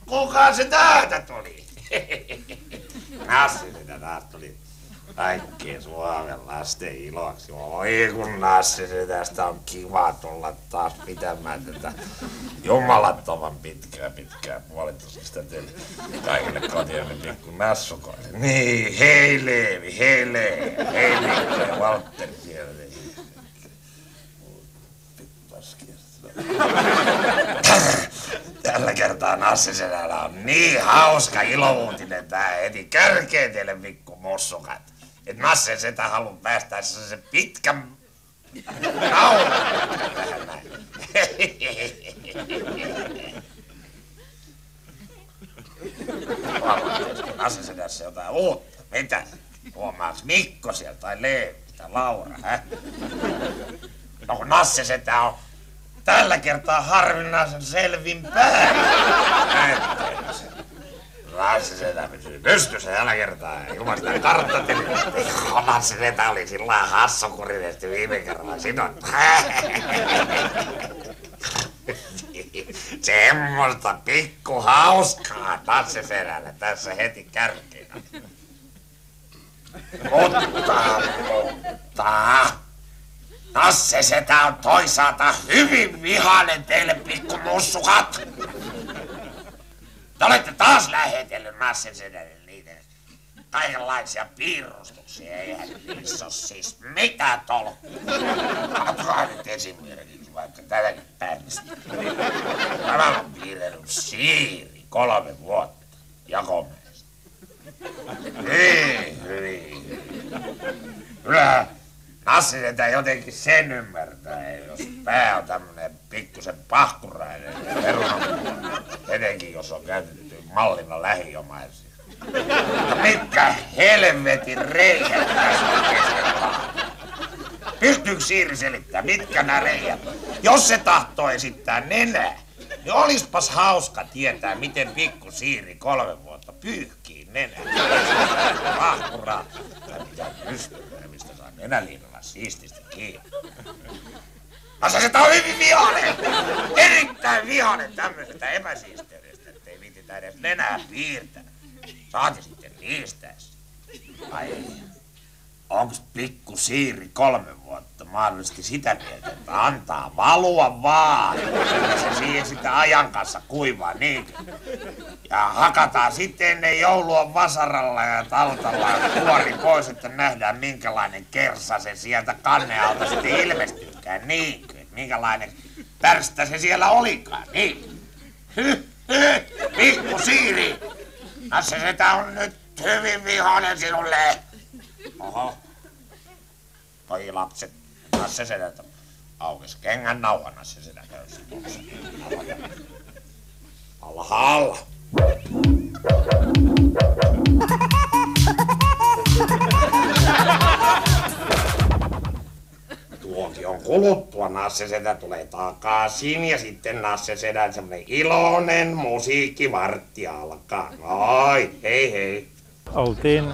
Kuka se täältä tuli? Nassi sitä taas tuli kaikkien Suomen lasten iloksi. Oi kun Nassi se tästä on kiva tulla taas pitämään tätä jumalattoman pitkää puolituksesta teille kaikille kotiamme pikku nassukoille. Niin, hei Leevi, ja Valtteri siellä. Tällä kertaa Nassiselällä on niin hauska ilouutinen tää heti kärkeen teille pikku mossukat. Et Nassen setä haluu päästää se pitkän nauran tähän näin. Huomaatteko Nassen setässä jotain uutta? Mitä? Huomaaks Mikko sieltä tai Leevi tai Laura, No kun Nassen setä on tällä kertaa harvinaisen selvin päin. Nassi setä pysyy pystyssä tällä kertaa. Ilman sitä karttateli. Nassi setä oli sillä hassukurisesti viime kerralla sidottu. Semmoista pikku hauskaa Nassi sedälle tässä heti kärkeenä. Mutta... Nasse setä on toisaalta hyvin vihainen teille pikku mussukat. Te olette taas lähetellyt Nassen sedälle niitä kaikenlaisia piirustuksia. Eihän niissä oo siis mitään tolkkua. Katsokaa nyt esimerkiksi vaikka tätäkin päällistä. Tämä on piirrellyt Siiri 3 vuotta Jakomäestä. Hyvin. Kyllähän Nassi setä jotenkin sen ymmärtää, jos pää on tämmönen pikkusen pahkurainen perunanpuolinen, etenkin jos on käytetty mallina lähiomaisia. Mutta mitkä helvetin reijät tässä keskellä? Pystyykö Siiri selittämään, mitkä nämä reijät? Jos se tahtoo esittää nenää, niin olispas hauska tietää, miten pikku Siiri 3 vuotta pyyhkii nenää. Pahkuraa. Tai mitä pystyy, mistä saa nenäliinalla siististi kiinni. Asa se on hyvin vihainen! Erittäin vihainen tämmöisestä epäsiisteydestä, ettei viititä edes nenää piirtää. Saati sitten niistäessä. Ai, onks pikku Siiri 3 vuotta mahdollisesti sitä mieltä, että antaa valua vaan? Ja se siihen sitä ajan kanssa kuivaa, niinkö? Ja hakataan sitten ennen joulua vasaralla ja taltalla kuori pois, että nähdään minkälainen kersa se sieltä kannealta sitten ilmestyykään, niinkö? Minkälainen pärstä se siellä olikaan, niinkö? Pikku Siiri! Nasse setä on nyt hyvin vihainen sinulle. Oho. Toi lapset, Nasse sedältä aukes kengän nauha, Nasse sedä köysi. Alla. Tuokion kuluttua Nasse setä tulee takaisin ja sitten Nasse sedän semmonen iloinen musiikkivartti alkaa. Ai, hei. Oltiin